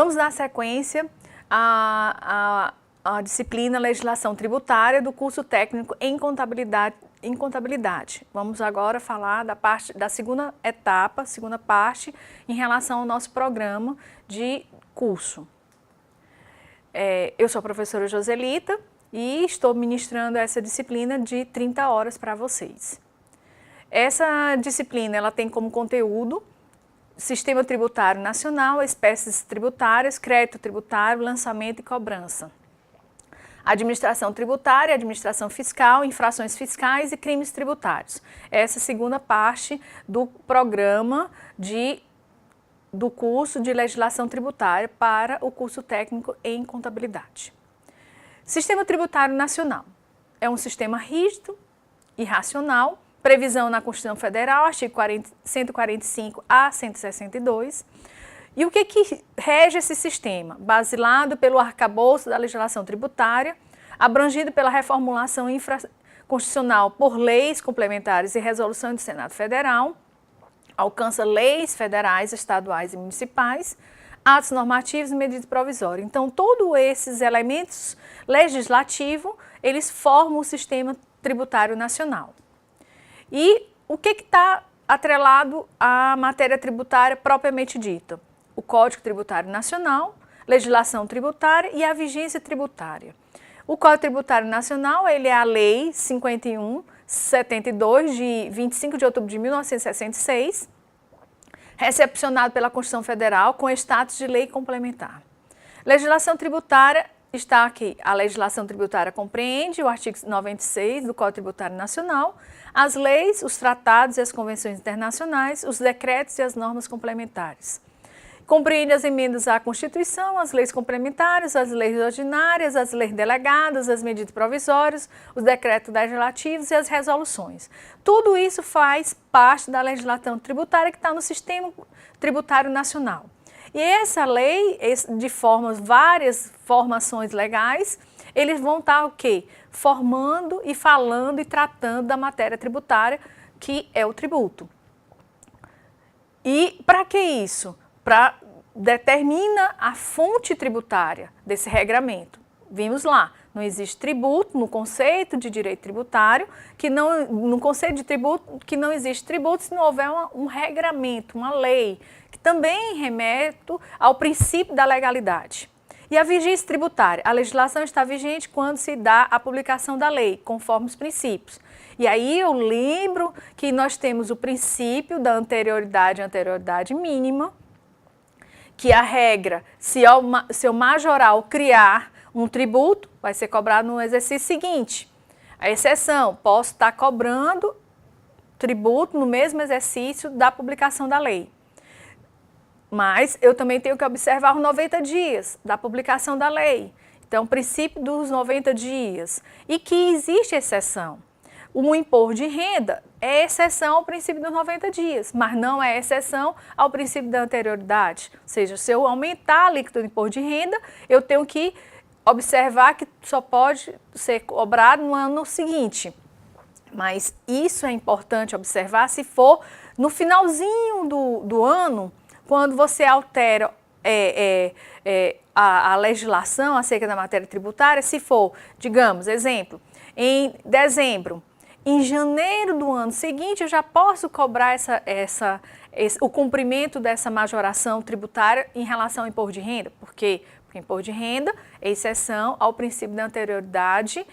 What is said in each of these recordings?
Vamos dar sequência à disciplina Legislação Tributária do curso técnico em contabilidade. Vamos agora falar da segunda etapa, segunda parte, em relação ao nosso programa de curso. Eu sou a professora Joselita e estou ministrando essa disciplina de 30 horas para vocês. Essa disciplina ela tem como conteúdo Sistema Tributário Nacional, espécies tributárias, crédito tributário, lançamento e cobrança. Administração tributária, administração fiscal, infrações fiscais e crimes tributários. Essa é a segunda parte do programa do curso de legislação tributária para o curso técnico em contabilidade. Sistema Tributário Nacional é um sistema rígido e racional, previsão na Constituição Federal, artigo 145 a 162. E o que rege esse sistema? Basilado pelo arcabouço da legislação tributária, abrangido pela reformulação constitucional por leis complementares e resolução do Senado Federal, alcança leis federais, estaduais e municipais, atos normativos e medidas provisórias. Então, todos esses elementos legislativos, eles formam o sistema tributário nacional. E o que está atrelado à matéria tributária propriamente dita? O Código Tributário Nacional, legislação tributária e a vigência tributária. O Código Tributário Nacional, ele é a Lei 5172, de 25 de outubro de 1966, recepcionado pela Constituição Federal com status de lei complementar. Legislação tributária está aqui. A legislação tributária compreende o artigo 96 do Código Tributário Nacional, as leis, os tratados e as convenções internacionais, os decretos e as normas complementares. Compreende as emendas à Constituição, as leis complementares, as leis ordinárias, as leis delegadas, as medidas provisórias, os decretos legislativos e as resoluções. Tudo isso faz parte da legislação tributária que está no Sistema Tributário Nacional. E essa lei, de várias formações legais, eles vão estar o quê? Formando e falando e tratando da matéria tributária, que é o tributo. E para que isso? Determina a fonte tributária desse regramento. Vimos lá, não existe tributo no conceito de direito tributário, no conceito de tributo, que não existe tributo se não houver um regramento, uma lei, que também remete ao princípio da legalidade. E a vigência tributária, a legislação está vigente quando se dá a publicação da lei, conforme os princípios. E aí eu lembro que nós temos o princípio da anterioridade mínima, que a regra, se o majoral criar um tributo, vai ser cobrado no exercício seguinte. A exceção, posso estar cobrando tributo no mesmo exercício da publicação da lei. Mas eu também tenho que observar os 90 dias da publicação da lei. Então, o princípio dos 90 dias. E que existe exceção. O impor de renda é exceção ao princípio dos 90 dias, mas não é exceção ao princípio da anterioridade. Ou seja, se eu aumentar a alíquota do imposto de renda, eu tenho que observar que só pode ser cobrado no ano seguinte. Mas isso é importante observar se for no finalzinho do ano, quando você altera a legislação acerca da matéria tributária, se for, digamos, exemplo, em dezembro, em janeiro do ano seguinte, eu já posso cobrar o cumprimento dessa majoração tributária em relação ao imposto de renda. Por quê? Porque o imposto de renda é exceção ao princípio da anterioridade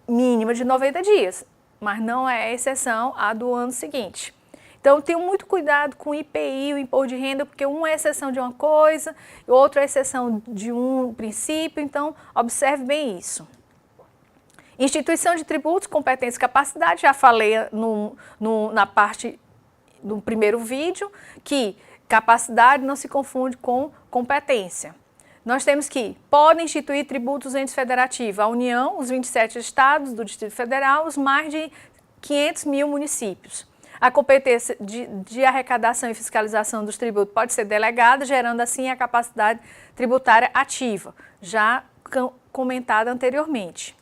mínima de 90 dias, mas não é exceção à do ano seguinte. Então, tenho muito cuidado com o IPI, o imposto de renda, porque um é exceção de uma coisa, o outro é exceção de um princípio, então observe bem isso. Instituição de tributos, competência e capacidade, já falei na parte do primeiro vídeo, que capacidade não se confunde com competência. Nós temos que podem instituir tributos os entes federativos, a União, os 27 estados do Distrito Federal, os mais de 500 mil municípios. A competência de arrecadação e fiscalização dos tributos pode ser delegada, gerando assim a capacidade tributária ativa, já comentada anteriormente.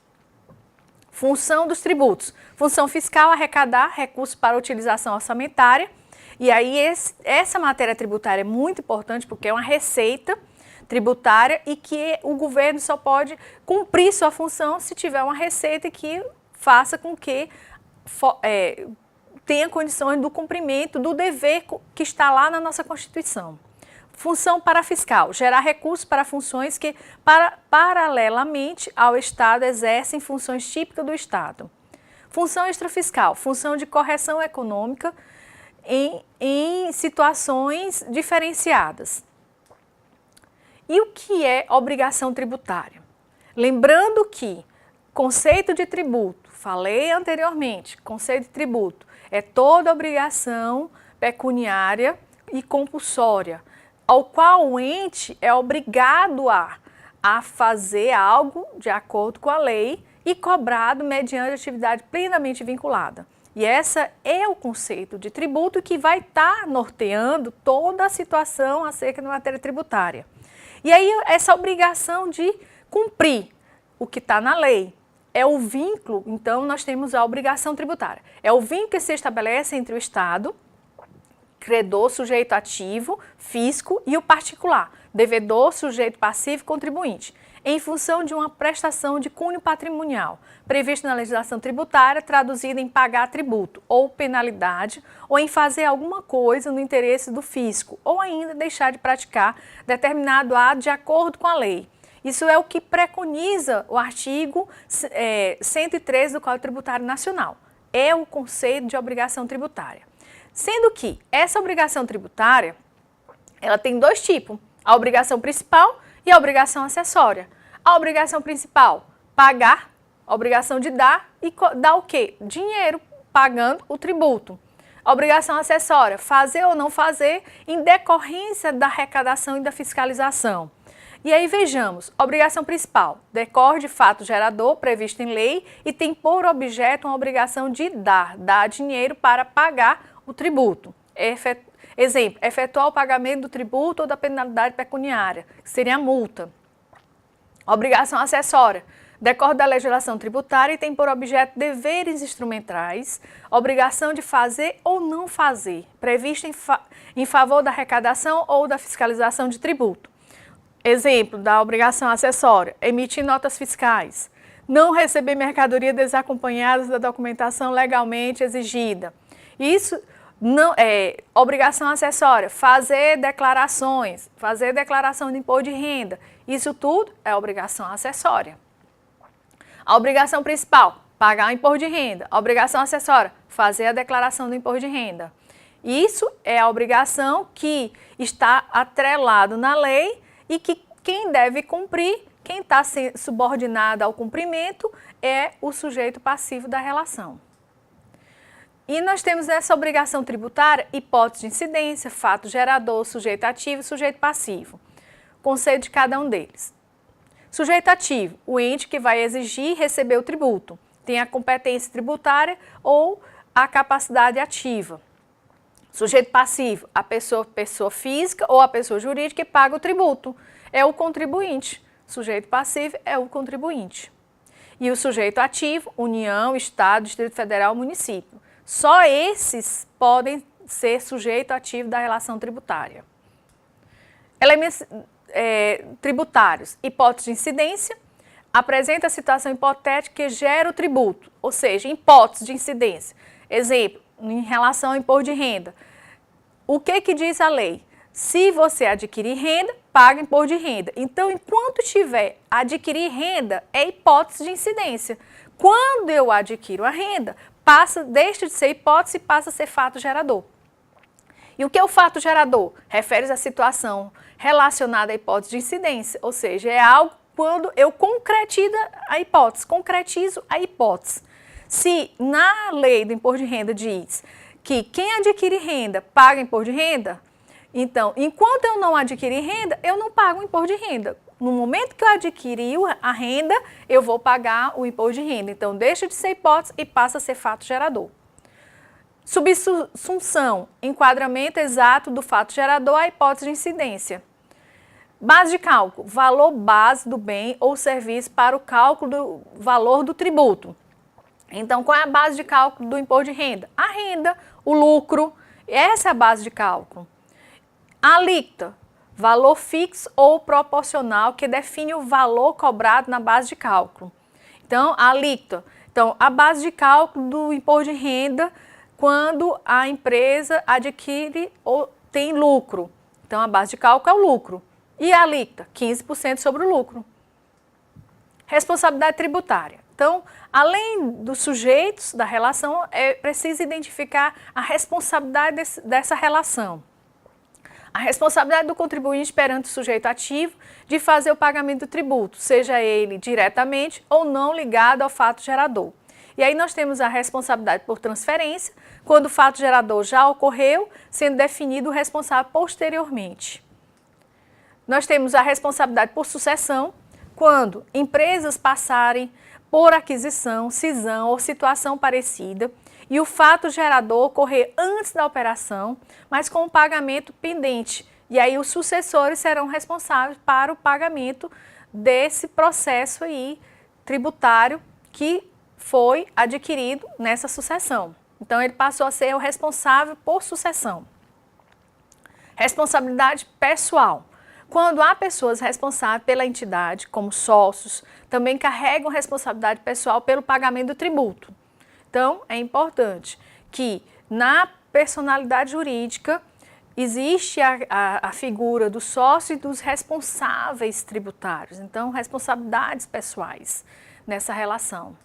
Função dos tributos. Função fiscal, arrecadar recursos para utilização orçamentária. E aí essa matéria tributária é muito importante porque é uma receita tributária e que o governo só pode cumprir sua função se tiver uma receita que faça com que tenha condições do cumprimento do dever que está lá na nossa Constituição. Função parafiscal, gerar recursos para funções que, paralelamente ao Estado, exercem funções típicas do Estado. Função extrafiscal, função de correção econômica em situações diferenciadas. E o que é obrigação tributária? Lembrando que conceito de tributo, falei anteriormente, conceito de tributo é toda obrigação pecuniária e compulsória, ao qual o ente é obrigado a fazer algo de acordo com a lei e cobrado mediante atividade plenamente vinculada. E esse é o conceito de tributo que vai estar norteando toda a situação acerca da matéria tributária. E aí essa obrigação de cumprir o que está na lei é o vínculo, então nós temos a obrigação tributária. É o vínculo que se estabelece entre o Estado, credor, sujeito ativo, fisco e o particular, devedor, sujeito passivo e contribuinte, em função de uma prestação de cunho patrimonial, prevista na legislação tributária, traduzida em pagar tributo ou penalidade, ou em fazer alguma coisa no interesse do fisco, ou ainda deixar de praticar determinado ato de acordo com a lei. Isso é o que preconiza o artigo 113 do Código Tributário Nacional. É o conceito de obrigação tributária. Sendo que essa obrigação tributária, ela tem dois tipos, a obrigação principal e a obrigação acessória. A obrigação principal, pagar, a obrigação de dar e dar o quê? Dinheiro, pagando o tributo. A obrigação acessória, fazer ou não fazer em decorrência da arrecadação e da fiscalização. E aí vejamos, obrigação principal, decorre de fato gerador previsto em lei e tem por objeto uma obrigação de dar dinheiro para pagar o tributo. Exemplo, efetuar o pagamento do tributo ou da penalidade pecuniária, que seria a multa. Obrigação acessória, decorre da legislação tributária e tem por objeto deveres instrumentais, obrigação de fazer ou não fazer, prevista em favor da arrecadação ou da fiscalização de tributo. Exemplo da obrigação acessória, emitir notas fiscais, não receber mercadoria desacompanhadas da documentação legalmente exigida. Isso não é obrigação acessória, fazer declaração de imposto de renda. Isso tudo é obrigação acessória. A obrigação principal, pagar o imposto de renda. A obrigação acessória, fazer a declaração do imposto de renda. Isso é a obrigação que está atrelado na lei e que quem deve cumprir, quem está subordinado ao cumprimento, é o sujeito passivo da relação. E nós temos essa obrigação tributária, hipótese de incidência, fato gerador, sujeito ativo e sujeito passivo. Conceito de cada um deles. Sujeito ativo, o ente que vai exigir receber o tributo, tem a competência tributária ou a capacidade ativa. Sujeito passivo, a pessoa física ou a pessoa jurídica que paga o tributo, é o contribuinte. Sujeito passivo é o contribuinte. E o sujeito ativo, União, Estado, Distrito Federal, Município. Só esses podem ser sujeito ativo da relação tributária. Elementos tributários, hipótese de incidência, apresenta a situação hipotética que gera o tributo, ou seja, hipótese de incidência. Exemplo, em relação ao imposto de renda. O que diz a lei? Se você adquirir renda, paga imposto de renda. Então, enquanto tiver adquirir renda, é hipótese de incidência. Quando eu adquiro a renda, deixa de ser hipótese e passa a ser fato gerador. E o que é o fato gerador? Refere-se à situação relacionada à hipótese de incidência, ou seja, é algo quando eu concretizo a hipótese. Se na lei do imposto de renda diz que quem adquire renda paga imposto de renda, então, enquanto eu não adquirir renda, eu não pago o imposto de renda. No momento que eu adquiri a renda, eu vou pagar o imposto de renda. Então, deixa de ser hipótese e passa a ser fato gerador. Subsunção, enquadramento exato do fato gerador à hipótese de incidência. Base de cálculo, valor base do bem ou serviço para o cálculo do valor do tributo. Então, qual é a base de cálculo do imposto de renda? A renda, o lucro. Essa é a base de cálculo. A alíquota, valor fixo ou proporcional, que define o valor cobrado na base de cálculo. Então, a alíquota. Então, a base de cálculo do imposto de renda quando a empresa adquire ou tem lucro. Então, a base de cálculo é o lucro. E a alíquota? 15% sobre o lucro. Responsabilidade tributária. Então, além dos sujeitos da relação, é preciso identificar a responsabilidade dessa relação. A responsabilidade do contribuinte perante o sujeito ativo de fazer o pagamento do tributo, seja ele diretamente ou não ligado ao fato gerador. E aí nós temos a responsabilidade por transferência, quando o fato gerador já ocorreu, sendo definido o responsável posteriormente. Nós temos a responsabilidade por sucessão, quando empresas passarem por aquisição, cisão ou situação parecida, e o fato gerador ocorrer antes da operação, mas com o pagamento pendente. E aí os sucessores serão responsáveis para o pagamento desse processo aí tributário que foi adquirido nessa sucessão. Então ele passou a ser o responsável por sucessão. Responsabilidade pessoal. Quando há pessoas responsáveis pela entidade, como sócios, também carregam responsabilidade pessoal pelo pagamento do tributo. Então, é importante que na personalidade jurídica existe a figura do sócio e dos responsáveis tributários. Então, responsabilidades pessoais nessa relação.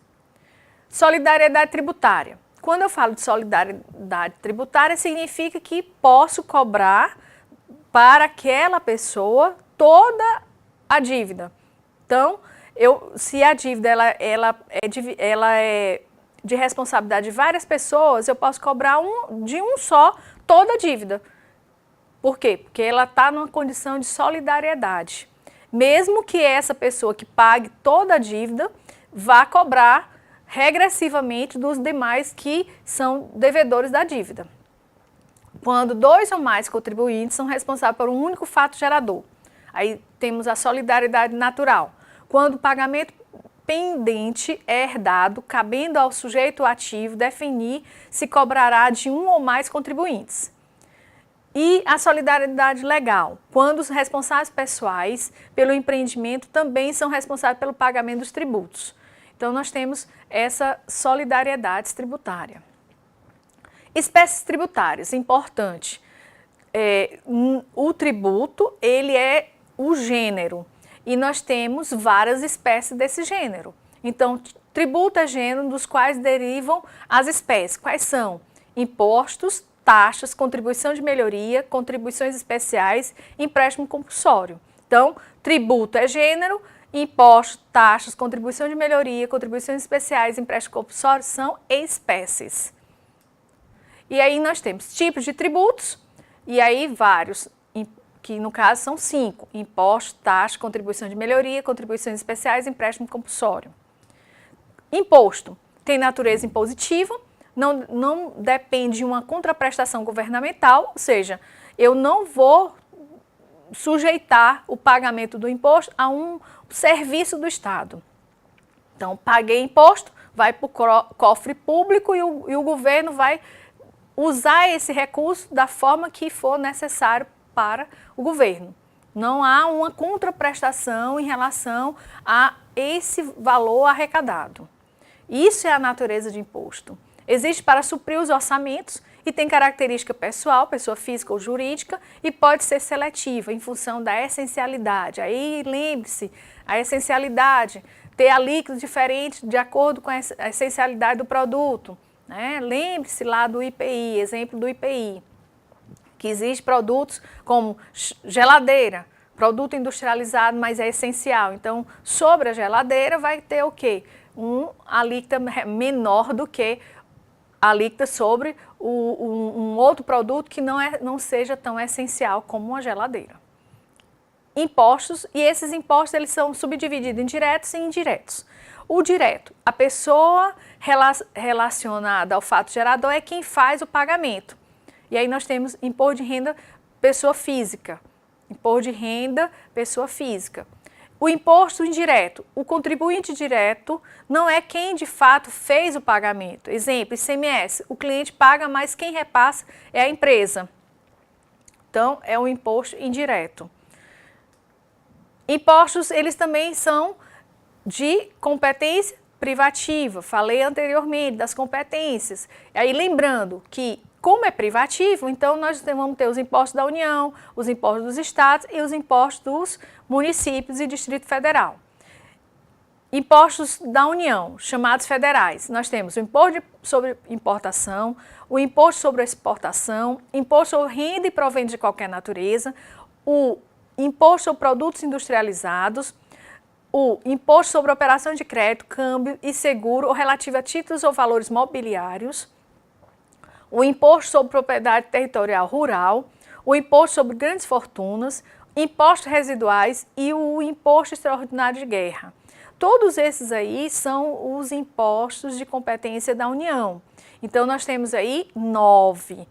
Solidariedade tributária. Quando eu falo de solidariedade tributária, significa que posso cobrar para aquela pessoa toda a dívida. Então, se a dívida ela é de responsabilidade de várias pessoas, eu posso cobrar de um só toda a dívida. Por quê? Porque ela está numa condição de solidariedade. Mesmo que essa pessoa que pague toda a dívida vá cobrar regressivamente dos demais que são devedores da dívida. Quando dois ou mais contribuintes são responsáveis por um único fato gerador. Aí temos a solidariedade natural. Quando o pagamento pendente é herdado, cabendo ao sujeito ativo definir se cobrará de um ou mais contribuintes. E a solidariedade legal, quando os responsáveis pessoais pelo empreendimento também são responsáveis pelo pagamento dos tributos. Então, nós temos essa solidariedade tributária. Espécies tributárias, importante. O tributo, ele é o gênero. E nós temos várias espécies desse gênero. Então, tributo é gênero dos quais derivam as espécies. Quais são? Impostos, taxas, contribuição de melhoria, contribuições especiais, empréstimo compulsório. Então, tributo é gênero, impostos, taxas, contribuição de melhoria, contribuições especiais, empréstimo compulsório são espécies. E aí nós temos tipos de tributos, e aí vários, que no caso são 5, impostos, taxas, contribuição de melhoria, contribuições especiais, empréstimo compulsório. Imposto tem natureza impositiva, não depende de uma contraprestação governamental, ou seja, eu não vou sujeitar o pagamento do imposto a um serviço do Estado. Então, paguei imposto, vai para o cofre público e o governo vai usar esse recurso da forma que for necessário para o governo. Não há uma contraprestação em relação a esse valor arrecadado. Isso é a natureza de imposto. Existe para suprir os orçamentos e tem característica pessoal, pessoa física ou jurídica, e pode ser seletiva em função da essencialidade. Aí lembre-se, a essencialidade, ter alíquotas diferentes de acordo com a essencialidade do produto. Né? Lembre-se lá do IPI, exemplo do IPI, que existe produtos como geladeira, produto industrializado, mas é essencial. Então, sobre a geladeira vai ter o quê? Alíquota menor do que a alíquota sobre um outro produto que não seja tão essencial como uma geladeira. Impostos, e esses impostos eles são subdivididos em diretos e indiretos. O direto, a pessoa relacionada ao fato gerador é quem faz o pagamento. E aí nós temos imposto de renda pessoa física. Imposto de renda pessoa física. O imposto indireto. O contribuinte direto não é quem de fato fez o pagamento. Exemplo, ICMS. O cliente paga, mas quem repassa é a empresa. Então, é um imposto indireto. Impostos, eles também são de competência privativa. Falei anteriormente das competências. E aí, lembrando que, como é privativo, então nós vamos ter os impostos da União, os impostos dos estados e os impostos dos municípios e Distrito Federal. Impostos da União, chamados federais. Nós temos o imposto sobre importação, o imposto sobre exportação, imposto sobre renda e proventos de qualquer natureza, o imposto sobre produtos industrializados, o imposto sobre operação de crédito, câmbio e seguro ou relativo a títulos ou valores mobiliários, o imposto sobre propriedade territorial rural, o imposto sobre grandes fortunas, impostos residuais e o imposto extraordinário de guerra. Todos esses aí são os impostos de competência da União. Então, nós temos aí nove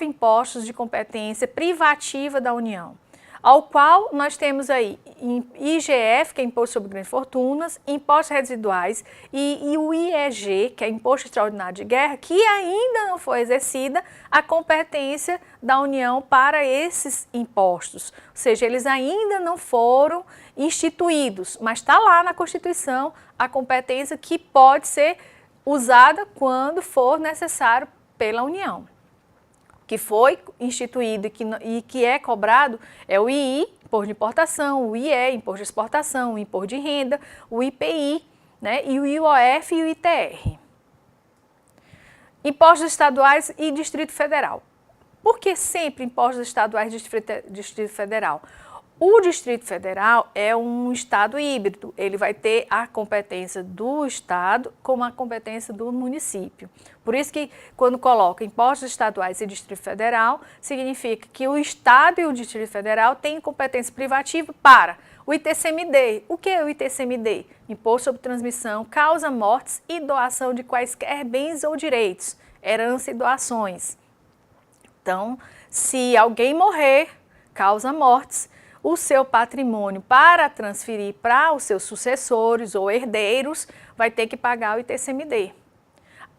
impostos de competência privativa da União, ao qual nós temos aí IGF, que é Imposto sobre Grandes Fortunas, impostos residuais e o IEG, que é Imposto Extraordinário de Guerra, que ainda não foi exercida a competência da União para esses impostos. Ou seja, eles ainda não foram instituídos, mas está lá na Constituição a competência que pode ser usada quando for necessário pela União. Que foi instituído e que é cobrado é o II, Imposto de Importação, o IE, Imposto de Exportação, o Imposto de Renda, o IPI, né, e o IOF e o ITR. Impostos estaduais e Distrito Federal. Por que sempre impostos estaduais e Distrito Federal? O Distrito Federal é um estado híbrido, ele vai ter a competência do estado como a competência do município. Por isso que quando coloca impostos estaduais e Distrito Federal, significa que o estado e o Distrito Federal têm competência privativa para o ITCMD. O que é o ITCMD? Imposto sobre transmissão, causa mortes e doação de quaisquer bens ou direitos, herança e doações. Então, se alguém morrer, causa mortes, o seu patrimônio para transferir para os seus sucessores ou herdeiros vai ter que pagar o ITCMD.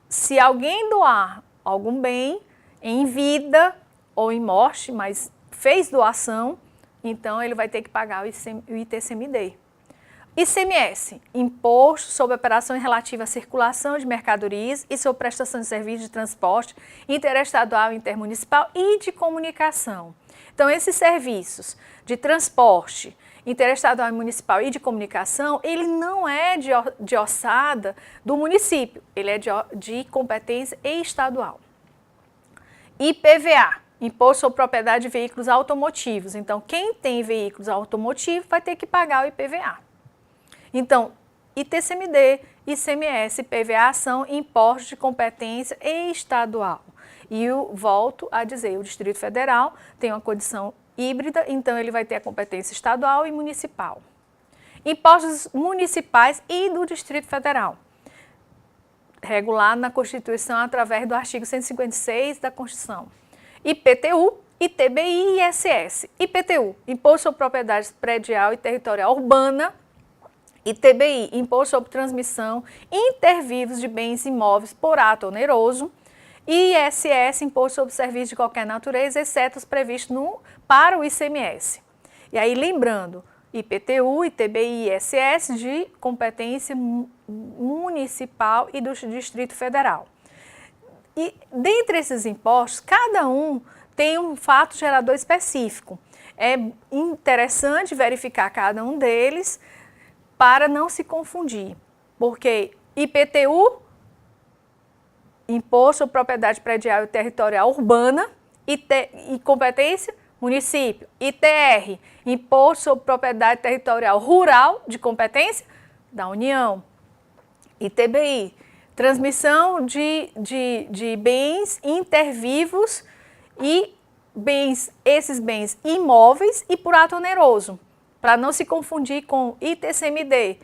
Se alguém doar algum bem em vida ou em morte, mas fez doação, então ele vai ter que pagar o ITCMD. ICMS, Imposto sobre Operações Relativas à Circulação de Mercadorias e sobre Prestação de Serviços de Transporte Interestadual, Intermunicipal e de Comunicação. Então, esses serviços de transporte interestadual, municipal e de comunicação, ele não é de ossada do município, ele é de competência estadual. IPVA, Imposto sobre Propriedade de Veículos Automotivos. Então, quem tem veículos automotivos vai ter que pagar o IPVA. Então, ITCMD, ICMS e IPVA são impostos de competência estadual. E eu volto a dizer, o Distrito Federal tem uma condição híbrida, então ele vai ter a competência estadual e municipal. Impostos municipais e do Distrito Federal, regulado na Constituição através do artigo 156 da Constituição. IPTU, ITBI e ISS. IPTU, Imposto sobre Propriedade Predial e Territorial Urbana. ITBI, Imposto sobre Transmissão Intervivos de Bens Imóveis por ato oneroso. E ISS, Imposto sobre Serviços de qualquer natureza, exceto os previstos para o ICMS. E aí, lembrando, IPTU, ITBI e ISS de competência municipal e do Distrito Federal. E dentre esses impostos, cada um tem um fato gerador específico. É interessante verificar cada um deles para não se confundir, porque IPTU, Imposto sobre Propriedade Predial e Territorial Urbana, e competência, município. ITR, Imposto sobre Propriedade Territorial Rural, de competência da União. ITBI, transmissão de bens intervivos e esses bens imóveis e por ato oneroso, para não se confundir com ITCMD,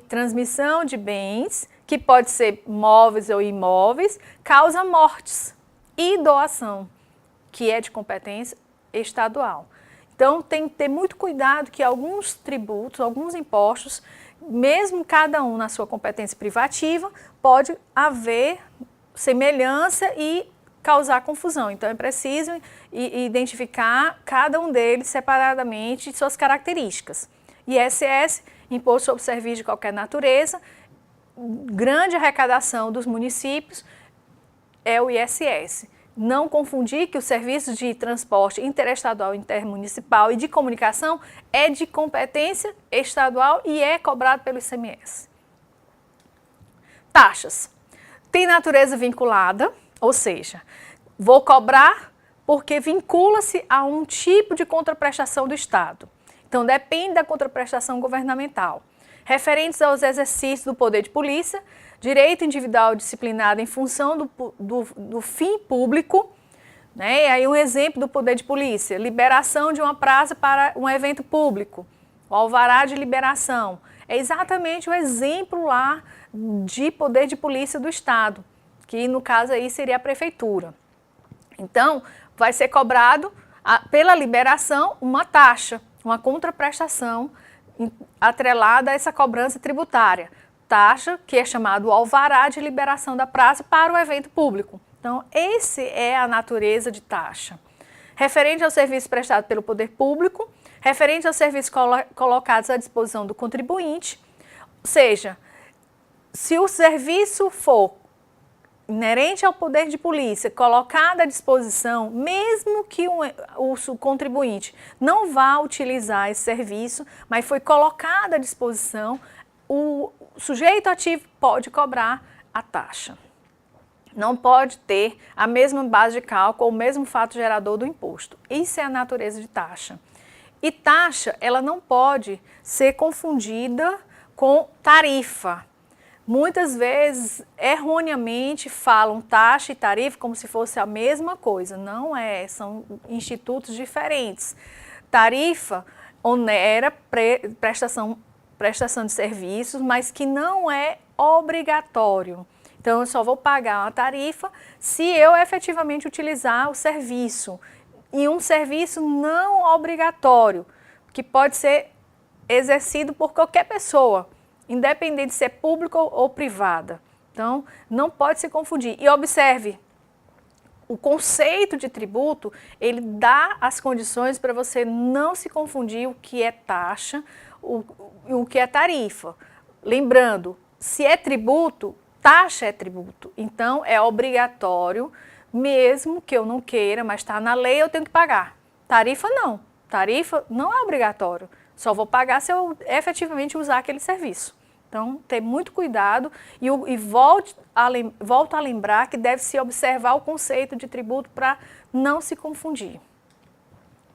transmissão de bens, que pode ser móveis ou imóveis, causa mortes, e doação, que é de competência estadual. Então, tem que ter muito cuidado que alguns tributos, alguns impostos, mesmo cada um na sua competência privativa, pode haver semelhança e causar confusão. Então, é preciso identificar cada um deles separadamente e suas características. ISS, Imposto sobre Serviço de Qualquer Natureza, grande arrecadação dos municípios é o ISS. Não confundir que os serviços de transporte interestadual, intermunicipal e de comunicação é de competência estadual e é cobrado pelo ICMS. Taxas. Tem natureza vinculada, ou seja, vou cobrar porque vincula-se a um tipo de contraprestação do Estado. Então, depende da contraprestação governamental. Referentes aos exercícios do poder de polícia, direito individual disciplinado em função do fim público, né? E aí um exemplo do poder de polícia, liberação de uma praça para um evento público, o alvará de liberação. É exatamente o exemplo lá de poder de polícia do Estado, que no caso aí seria a prefeitura. Então, vai ser cobrado pela liberação uma taxa, uma contraprestação atrelada a essa cobrança tributária. Taxa que é chamado alvará de liberação da praça para o evento público. Então, essa é a natureza de taxa. Referente ao serviço prestado pelo poder público, referente aos serviços colocados à disposição do contribuinte, ou seja, se o serviço for inerente ao poder de polícia, colocado à disposição, mesmo que o contribuinte não vá utilizar esse serviço, mas foi colocado à disposição, o sujeito ativo pode cobrar a taxa. Não pode ter a mesma base de cálculo ou o mesmo fato gerador do imposto. Isso é a natureza de taxa. E taxa, ela não pode ser confundida com tarifa. Muitas vezes, erroneamente, falam taxa e tarifa como se fosse a mesma coisa. Não é, são institutos diferentes. Tarifa onera prestação de serviços, mas que não é obrigatório. Então, eu só vou pagar uma tarifa se eu efetivamente utilizar o serviço. E um serviço não obrigatório, que pode ser exercido por qualquer pessoa, independente de ser pública ou privada. Então, não pode se confundir. E observe, o conceito de tributo, ele dá as condições para você não se confundir o que é taxa, o que é tarifa. Lembrando, se é tributo, taxa é tributo. Então, é obrigatório, mesmo que eu não queira, mas está na lei, eu tenho que pagar. Tarifa não. Tarifa não é obrigatório. Só vou pagar se eu efetivamente usar aquele serviço. Então, ter muito cuidado e volto a lembrar que deve-se observar o conceito de tributo para não se confundir.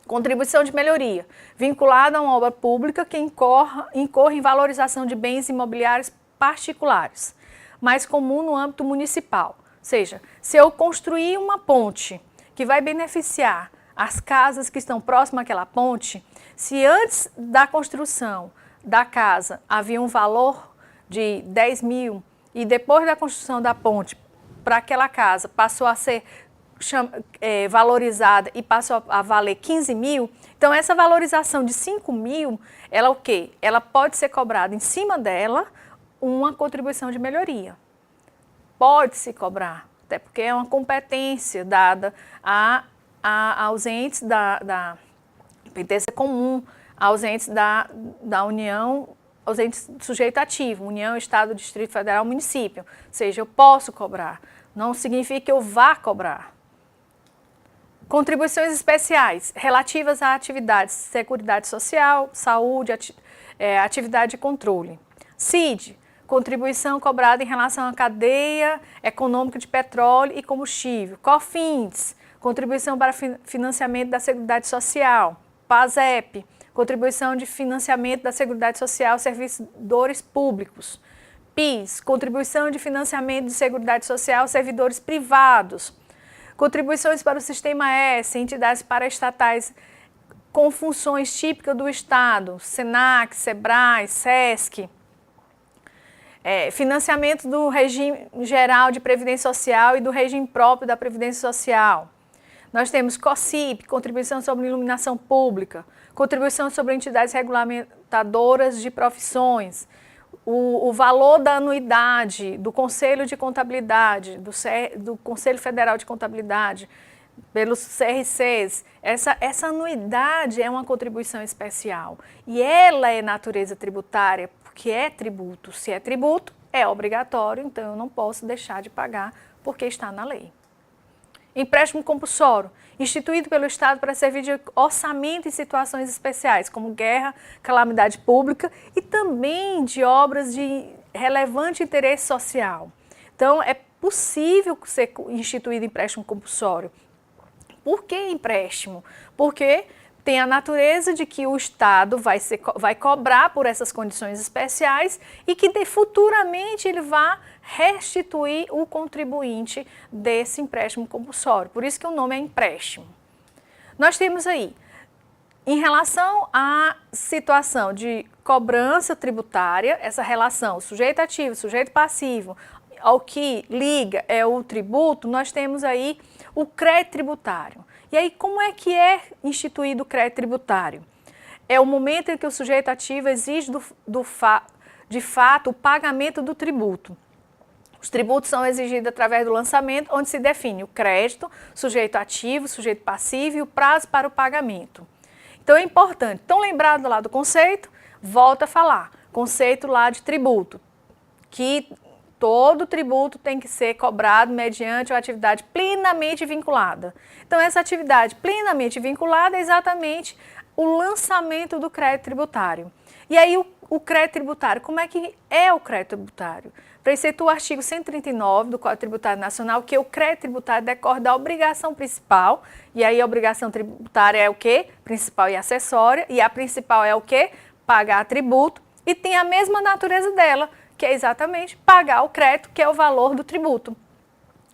Contribuição de melhoria, vinculada a uma obra pública que incorra em valorização de bens imobiliários particulares, mais comum no âmbito municipal. Ou seja, se eu construir uma ponte que vai beneficiar as casas que estão próximas àquela ponte, se antes da construção da casa havia um valor de 10 mil e depois da construção da ponte para aquela casa passou a ser valorizada e passou a valer 15 mil, então essa valorização de 5 mil, ela o quê? Ela pode ser cobrada em cima dela uma contribuição de melhoria. Pode se cobrar, até porque é uma competência dada aos entes da competência comum, aos entes da União, aos entes do sujeito ativo, União, Estado, Distrito Federal, Município. Ou seja, eu posso cobrar, não significa que eu vá cobrar. Contribuições especiais relativas a atividades de seguridade social, saúde, atividade de controle. CID, contribuição cobrada em relação à cadeia econômica de petróleo e combustível. COFINS, contribuição para financiamento da Seguridade Social. PASEP, contribuição de financiamento da Seguridade Social aos servidores públicos. PIS, contribuição de financiamento de Seguridade Social aos servidores privados. Contribuições para o Sistema S, entidades paraestatais com funções típicas do Estado, SENAC, SEBRAE, SESC. Financiamento do regime geral de Previdência Social e do regime próprio da Previdência Social. Nós temos COSIP, contribuição sobre iluminação pública, contribuição sobre entidades regulamentadoras de profissões, o valor da anuidade do Conselho de Contabilidade, do Conselho Federal de Contabilidade, pelos CRCs, essa anuidade é uma contribuição especial e ela é natureza tributária porque é tributo. Se é tributo, é obrigatório, então eu não posso deixar de pagar porque está na lei. Empréstimo compulsório, instituído pelo Estado para servir de orçamento em situações especiais, como guerra, calamidade pública e também de obras de relevante interesse social. Então, é possível ser instituído empréstimo compulsório. Por que empréstimo? Porque tem a natureza de que o Estado vai cobrar por essas condições especiais e que futuramente ele vai restituir o contribuinte desse empréstimo compulsório. Por isso que o nome é empréstimo. Nós temos aí, em relação à situação de cobrança tributária, essa relação sujeito ativo, sujeito passivo, ao que liga é o tributo, nós temos aí o crédito tributário. E aí, como é que é instituído o crédito tributário? É o momento em que o sujeito ativo exige de fato o pagamento do tributo. Os tributos são exigidos através do lançamento, onde se define o crédito, sujeito ativo, sujeito passivo e o prazo para o pagamento. Então é importante. Então, lembrado lá do conceito, volta a falar. Conceito lá de tributo, que todo tributo tem que ser cobrado mediante uma atividade plenamente vinculada. Então, essa atividade plenamente vinculada é exatamente o lançamento do crédito tributário. E aí, o crédito tributário, como é que é o crédito tributário? Preceitua o artigo 139 do Código Tributário Nacional que o crédito tributário decorre da obrigação principal, e aí a obrigação tributária é o quê? Principal e acessória, e a principal é o quê? Pagar tributo, e tem a mesma natureza dela, que é exatamente pagar o crédito, que é o valor do tributo.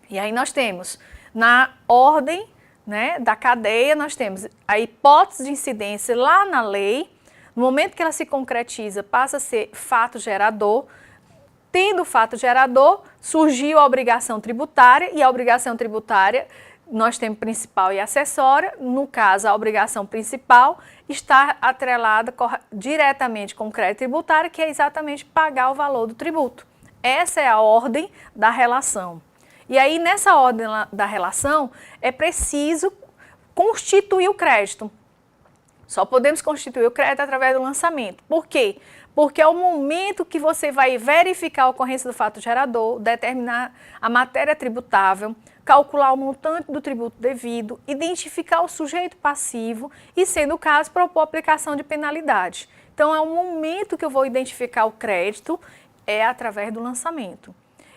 E aí nós temos, na ordem, né, da cadeia, nós temos a hipótese de incidência lá na lei. No momento que ela se concretiza, passa a ser fato gerador. Tendo o fato gerador, surgiu a obrigação tributária, e a obrigação tributária, nós temos principal e acessória. No caso, a obrigação principal está atrelada diretamente com o crédito tributário, que é exatamente pagar o valor do tributo. Essa é a ordem da relação. E aí, nessa ordem da relação, é preciso constituir o crédito. Só podemos constituir o crédito através do lançamento. Por quê? Porque é o momento que você vai verificar a ocorrência do fato gerador, determinar a matéria tributável, calcular o montante do tributo devido, identificar o sujeito passivo e, sendo o caso, propor a aplicação de penalidade. Então, é o momento que eu vou identificar o crédito, é através do lançamento.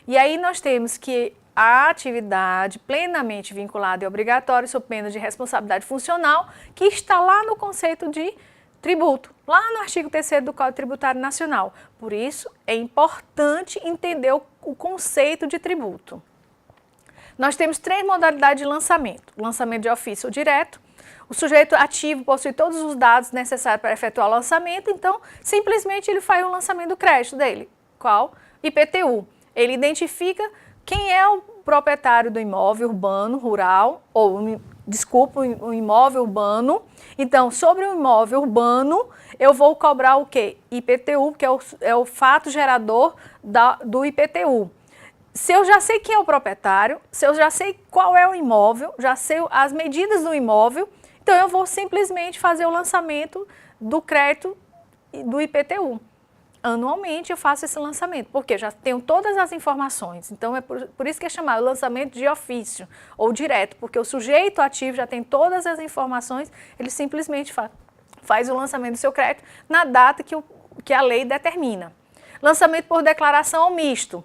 E aí nós temos que a atividade plenamente vinculada e obrigatória, sob pena de responsabilidade funcional, que está lá no conceito de tributo, lá no artigo 3º do Código Tributário Nacional. Por isso, é importante entender o conceito de tributo. Nós temos 3 modalidades de lançamento. Lançamento de ofício ou direto. O sujeito ativo possui todos os dados necessários para efetuar o lançamento, então, simplesmente ele faz o lançamento do crédito dele. Qual? IPTU. Ele identifica quem é o proprietário do imóvel urbano, rural, o imóvel urbano. Então, sobre o imóvel urbano, eu vou cobrar o quê? IPTU, que é o fato gerador do IPTU. Se eu já sei quem é o proprietário, se eu já sei qual é o imóvel, já sei as medidas do imóvel, então eu vou simplesmente fazer o lançamento do crédito do IPTU. Anualmente eu faço esse lançamento, porque já tenho todas as informações. Então é por isso que é chamado lançamento de ofício ou direto, porque o sujeito ativo já tem todas as informações, ele simplesmente faz o lançamento do seu crédito na data que a lei determina. Lançamento por declaração ou misto.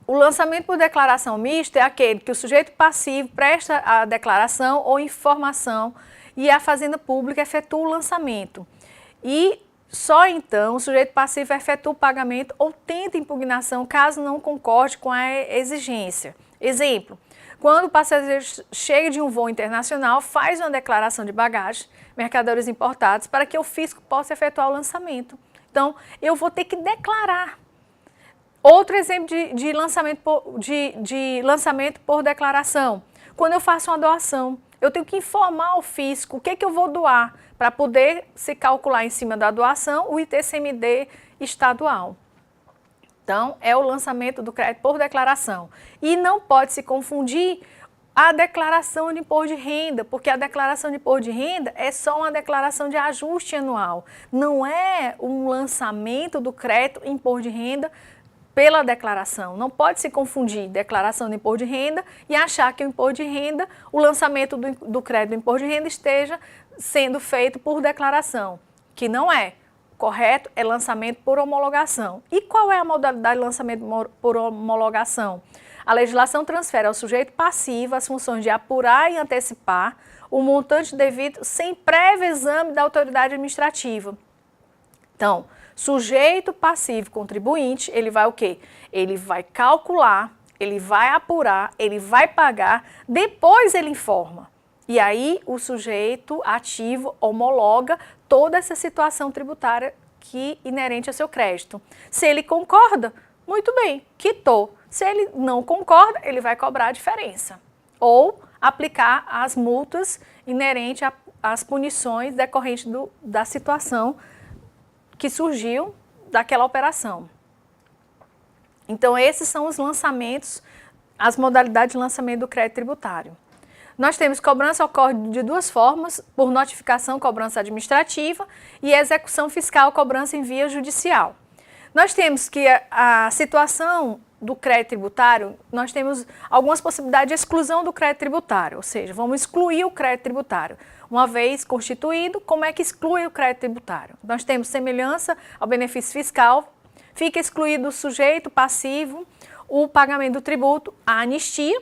O lançamento por declaração mista é aquele que o sujeito passivo presta a declaração ou informação e a Fazenda Pública efetua o lançamento. E só então o sujeito passivo efetua o pagamento ou tenta impugnação caso não concorde com a exigência. Exemplo, quando o passageiro chega de um voo internacional, faz uma declaração de bagagem, mercadorias importadas, para que o fisco possa efetuar o lançamento. Então, eu vou ter que declarar. Outro exemplo de lançamento por declaração. quando eu faço uma doação. Eu tenho que informar ao fisco o que eu vou doar para poder se calcular em cima da doação o ITCMD estadual. Então, é o lançamento do crédito por declaração. E não pode se confundir a declaração de imposto de renda, porque a declaração de imposto de renda é só uma declaração de ajuste anual. Não é um lançamento do crédito em imposto de renda pela declaração. Não pode se confundir declaração de imposto de renda e achar que o imposto de renda, o lançamento do crédito do imposto de renda esteja sendo feito por declaração, que não é. Correto é lançamento por homologação. E qual é a modalidade de lançamento por homologação? A legislação transfere ao sujeito passivo as funções de apurar e antecipar o montante devido sem prévio exame da autoridade administrativa. Então, sujeito passivo contribuinte, ele vai o quê? Ele vai calcular, ele vai apurar, ele vai pagar, depois ele informa. E aí o sujeito ativo homologa toda essa situação tributária que inerente ao seu crédito. Se ele concorda, muito bem, quitou. Se ele não concorda, ele vai cobrar a diferença. Ou aplicar as multas inerentes às punições decorrentes da situação que surgiu daquela operação. Então, esses são os lançamentos, as modalidades de lançamento do crédito tributário. Nós temos cobrança ocorre de duas formas, por notificação, cobrança administrativa, e execução fiscal, cobrança em via judicial. Nós temos que a situação do crédito tributário, nós temos algumas possibilidades de exclusão do crédito tributário, ou seja, vamos excluir o crédito tributário. Uma vez constituído, como é que exclui o crédito tributário? Nós temos semelhança ao benefício fiscal, fica excluído o sujeito passivo, o pagamento do tributo, a anistia.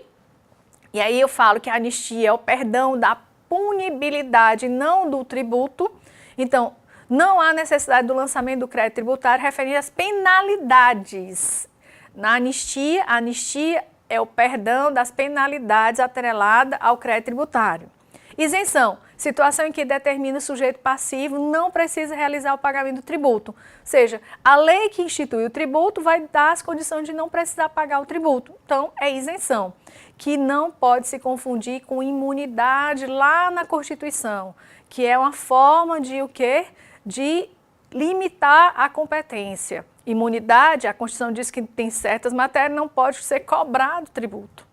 E aí eu falo que a anistia é o perdão da punibilidade, não do tributo. Então, não há necessidade do lançamento do crédito tributário referindo às penalidades. Na anistia, a anistia é o perdão das penalidades atrelada ao crédito tributário. Isenção, situação em que determina o sujeito passivo não precisa realizar o pagamento do tributo. Ou seja, a lei que institui o tributo vai dar as condições de não precisar pagar o tributo. Então, é isenção, que não pode se confundir com imunidade lá na Constituição, que é uma forma de o quê? De limitar a competência. Imunidade, a Constituição diz que tem certas matérias, não pode ser cobrado tributo.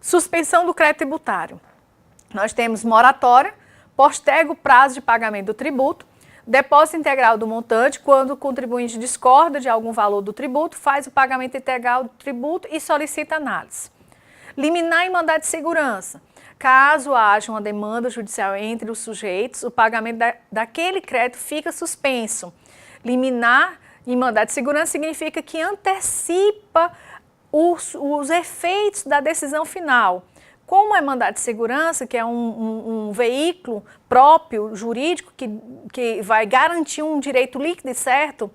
Suspensão do crédito tributário. Nós temos moratória, posterga o prazo de pagamento do tributo, depósito integral do montante, quando o contribuinte discorda de algum valor do tributo, faz o pagamento integral do tributo e solicita análise. Liminar em mandado de segurança. Caso haja uma demanda judicial entre os sujeitos, o pagamento daquele crédito fica suspenso. Liminar em mandado de segurança significa que antecipa os efeitos da decisão final. Como é mandado de segurança, que é um veículo próprio, jurídico, que vai garantir um direito líquido e certo,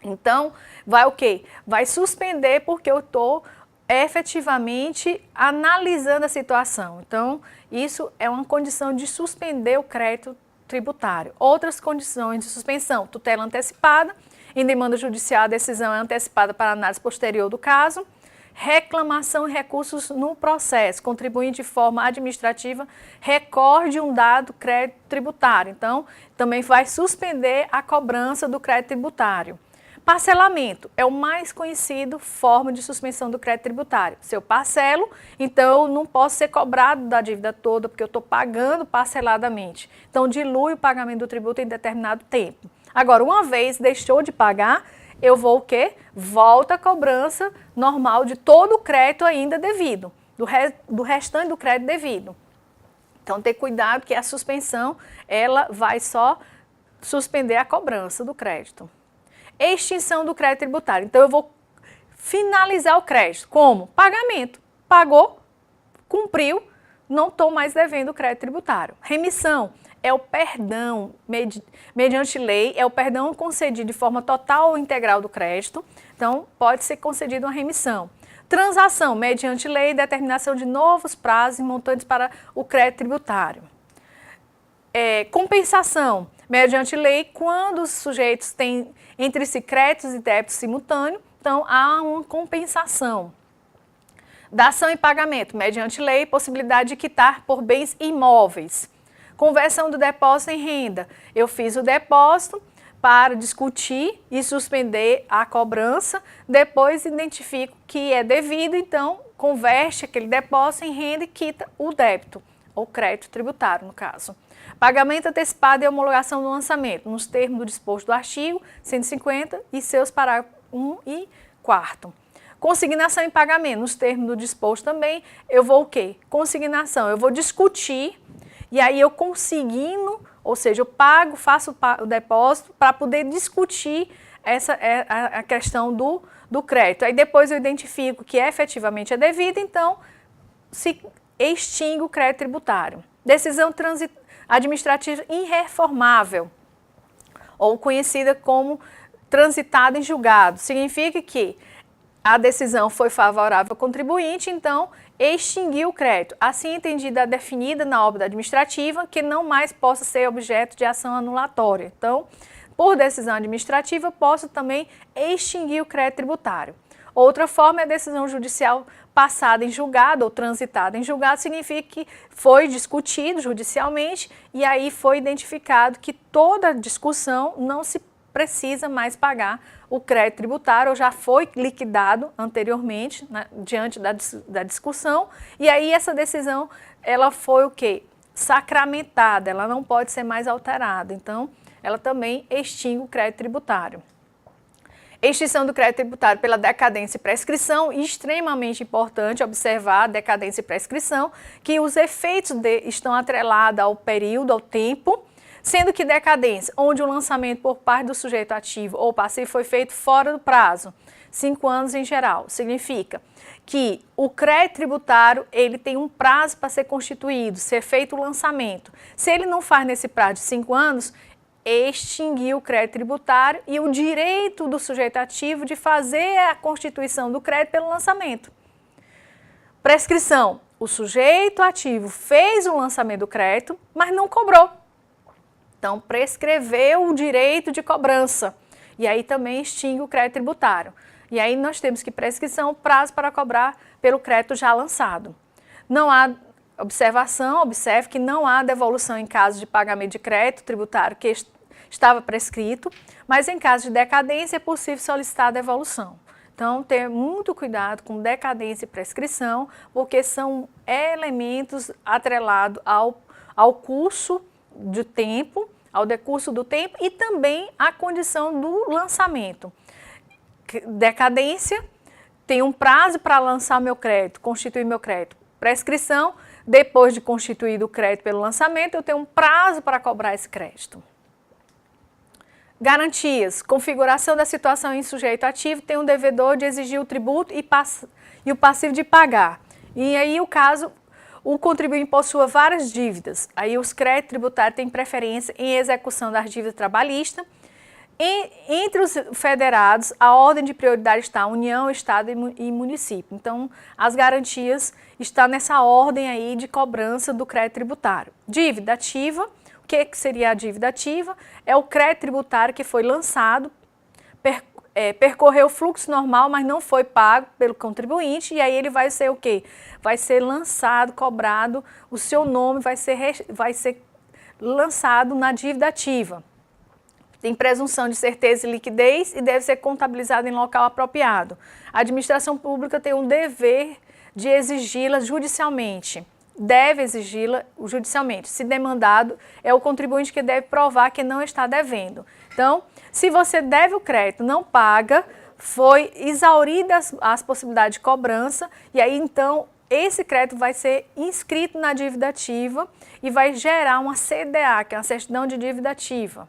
então vai o quê? Vai suspender porque eu estou efetivamente analisando a situação. Então, isso é uma condição de suspender o crédito tributário. Outras condições de suspensão: tutela antecipada, em demanda judicial a decisão é antecipada para análise posterior do caso. Reclamação e recursos no processo. Contribuinte de forma administrativa recorre de um dado crédito tributário. Então, também vai suspender a cobrança do crédito tributário. Parcelamento é o mais conhecido forma de suspensão do crédito tributário. Se eu parcelo, então eu não posso ser cobrado da dívida toda, porque eu estou pagando parceladamente. Então, dilui o pagamento do tributo em determinado tempo. Agora, uma vez deixou de pagar, eu vou o quê? Volta a cobrança normal de todo o crédito ainda devido, do restante do crédito devido. Então, ter cuidado que a suspensão, ela vai só suspender a cobrança do crédito. Extinção do crédito tributário. Então, eu vou finalizar o crédito. Como? Pagamento. Pagou, cumpriu, não estou mais devendo o crédito tributário. Remissão é o perdão, mediante lei, é o perdão concedido de forma total ou integral do crédito. Então, pode ser concedida uma remissão. Transação, mediante lei, determinação de novos prazos e montantes para o crédito tributário. Compensação, mediante lei, quando os sujeitos têm entre si créditos e débitos simultâneos, então há uma compensação. Dação em pagamento, mediante lei, possibilidade de quitar por bens imóveis. Conversão do depósito em renda. Eu fiz o depósito para discutir e suspender a cobrança, depois identifico que é devido, então converte aquele depósito em renda e quita o débito, ou crédito tributário no caso. Pagamento antecipado e homologação do lançamento, nos termos do disposto do artigo 150 e seus parágrafos 1 e 4º. Consignação em pagamento, nos termos do disposto também, eu vou o quê? Consignação, eu vou discutir e aí eu consigno, ou seja, eu pago, faço o depósito para poder discutir a questão do crédito. Aí depois eu identifico que efetivamente é devido, então se extingue o crédito tributário. Decisão administrativa irreformável, ou conhecida como transitada em julgado, significa que a decisão foi favorável ao contribuinte, então extinguiu o crédito, assim entendida definida na obra administrativa, que não mais possa ser objeto de ação anulatória. Então, por decisão administrativa, posso também extinguir o crédito tributário. Outra forma é a decisão judicial passada em julgado ou transitada em julgado, significa que foi discutido judicialmente e aí foi identificado que toda discussão não se precisa mais pagar o crédito tributário, ou já foi liquidado anteriormente, né, diante da discussão, e aí essa decisão, ela foi o quê? Sacramentada, ela não pode ser mais alterada, então ela também extingue o crédito tributário. Extinção do crédito tributário pela decadência e prescrição, extremamente importante observar a decadência e prescrição, que os efeitos estão atrelados ao período, ao tempo, sendo que decadência, onde o lançamento por parte do sujeito ativo ou passivo foi feito fora do prazo, 5 anos em geral, significa que o crédito tributário ele tem um prazo para ser constituído, ser feito o lançamento. Se ele não faz nesse prazo de 5 anos, extinguir o crédito tributário e o direito do sujeito ativo de fazer a constituição do crédito pelo lançamento. Prescrição, o sujeito ativo fez o lançamento do crédito, mas não cobrou. Então, prescreveu o direito de cobrança e aí também extingue o crédito tributário. E aí nós temos que prescrição, prazo para cobrar pelo crédito já lançado. Não há observação, observe que não há devolução em caso de pagamento de crédito tributário que estava prescrito, mas em caso de decadência é possível solicitar a devolução. Então, ter muito cuidado com decadência e prescrição, porque são elementos atrelados ao curso de tempo, ao decurso do tempo e também à condição do lançamento. Decadência, tem um prazo para lançar meu crédito, constituir meu crédito. Prescrição, depois de constituído o crédito pelo lançamento, eu tenho um prazo para cobrar esse crédito. Garantias, configuração da situação em sujeito ativo, tem um devedor de exigir o tributo e o passivo de pagar. E aí o caso, o contribuinte possua várias dívidas, aí os créditos tributários têm preferência em execução das dívidas trabalhistas. Entre os federados, a ordem de prioridade está União, Estado e município. Então, as garantias estão nessa ordem aí de cobrança do crédito tributário. Dívida ativa, o que seria a dívida ativa? É o crédito tributário que foi lançado, percorreu o fluxo normal, mas não foi pago pelo contribuinte, e aí ele vai ser o quê? Vai ser lançado, cobrado, o seu nome vai ser lançado na dívida ativa. Tem presunção de certeza e liquidez e deve ser contabilizado em local apropriado. A administração pública tem um dever de exigi-la judicialmente. Deve exigi-la judicialmente. Se demandado, é o contribuinte que deve provar que não está devendo. Então, se você deve o crédito, não paga, foi exauridas as possibilidades de cobrança e aí então esse crédito vai ser inscrito na dívida ativa e vai gerar uma CDA, que é uma certidão de dívida ativa.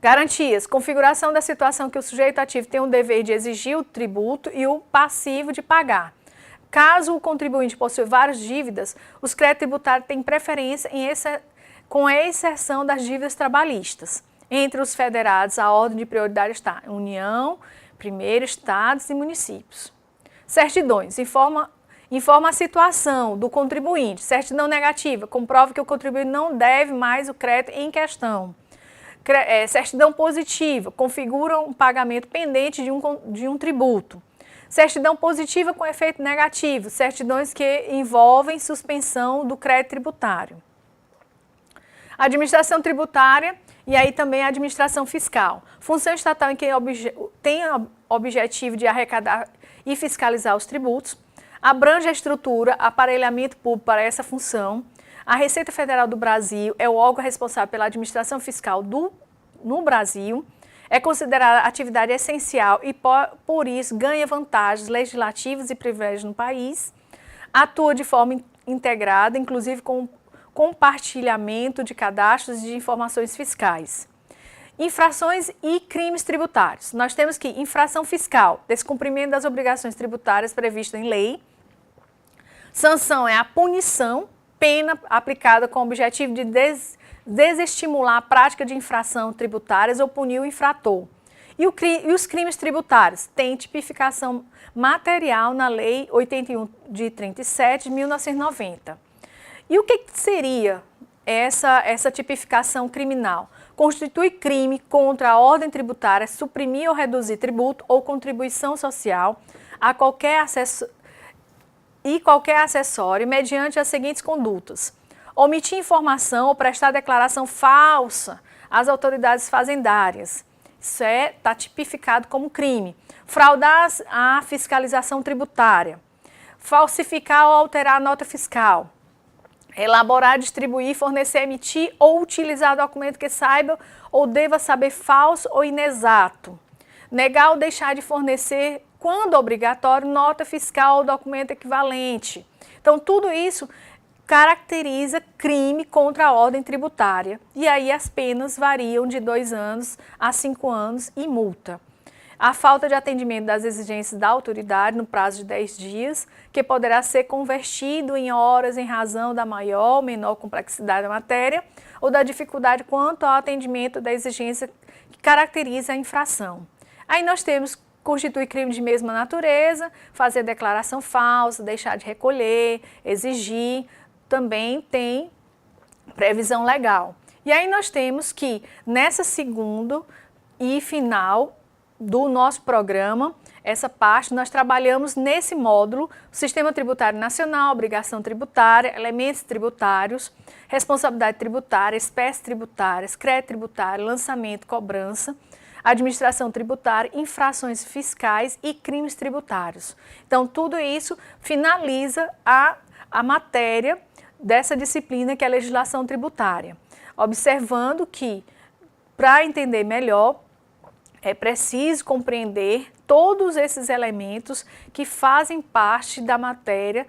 Garantias, configuração da situação que o sujeito ativo tem o dever de exigir o tributo e o passivo de pagar. Caso o contribuinte possua várias dívidas, os créditos tributários têm preferência com a exceção das dívidas trabalhistas. Entre os federados, a ordem de prioridade está União, primeiro, Estados e municípios. Certidões, informa a situação do contribuinte. Certidão negativa, comprova que o contribuinte não deve mais o crédito em questão. Certidão positiva, configura um pagamento pendente de um tributo. Certidão positiva com efeito negativo, certidões que envolvem suspensão do crédito tributário. Administração tributária e aí também a administração fiscal. Função estatal em que tem objetivo de arrecadar e fiscalizar os tributos, abrange a estrutura, aparelhamento público para essa função. A Receita Federal do Brasil é o órgão responsável pela administração fiscal no Brasil, é considerada atividade essencial e, por isso, ganha vantagens legislativas e privilégios no país, atua de forma integrada, inclusive com compartilhamento de cadastros e de informações fiscais. Infrações e crimes tributários. Nós temos que infração fiscal, descumprimento das obrigações tributárias previstas em lei. Sanção é a punição, pena aplicada com o objetivo de desestimular a prática de infração tributárias ou punir o infrator. E os crimes tributários têm tipificação material na Lei 81 de 37 de 1990. E o que seria essa tipificação criminal? Constitui crime contra a ordem tributária, suprimir ou reduzir tributo ou contribuição social a qualquer acessório mediante as seguintes condutas: omitir informação ou prestar declaração falsa às autoridades fazendárias. Isso está tipificado como crime. Fraudar a fiscalização tributária. Falsificar ou alterar a nota fiscal. Elaborar, distribuir, fornecer, emitir ou utilizar documento que saiba ou deva saber falso ou inexato. Negar ou deixar de fornecer, quando obrigatório, nota fiscal ou documento equivalente. Então, tudo isso caracteriza crime contra a ordem tributária. E aí as penas variam de 2 anos a 5 anos e multa. A falta de atendimento das exigências da autoridade no prazo de 10 dias, que poderá ser convertido em horas em razão da maior ou menor complexidade da matéria ou da dificuldade quanto ao atendimento da exigência que caracteriza a infração. Aí nós temos constitui crime de mesma natureza, fazer declaração falsa, deixar de recolher, exigir, também tem previsão legal. E aí nós temos que, nessa segunda e final do nosso programa, essa parte, nós trabalhamos nesse módulo, Sistema Tributário Nacional, Obrigação Tributária, Elementos Tributários, Responsabilidade Tributária, Espécies Tributárias, Crédito Tributário, Lançamento, Cobrança, Administração Tributária, Infrações Fiscais e Crimes Tributários. Então, tudo isso finaliza a matéria dessa disciplina que é a Legislação Tributária. Observando que, para entender melhor, é preciso compreender todos esses elementos que fazem parte da matéria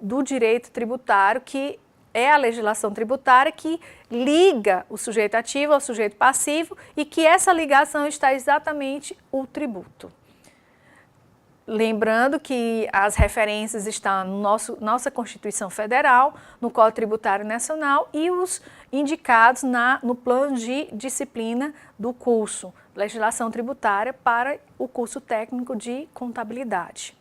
do direito tributário, que é a legislação tributária que liga o sujeito ativo ao sujeito passivo e que essa ligação está exatamente o tributo. Lembrando que as referências estão no nossa Constituição Federal, no Código Tributário Nacional e os indicados no plano de disciplina do curso Legislação Tributária para o curso técnico de Contabilidade.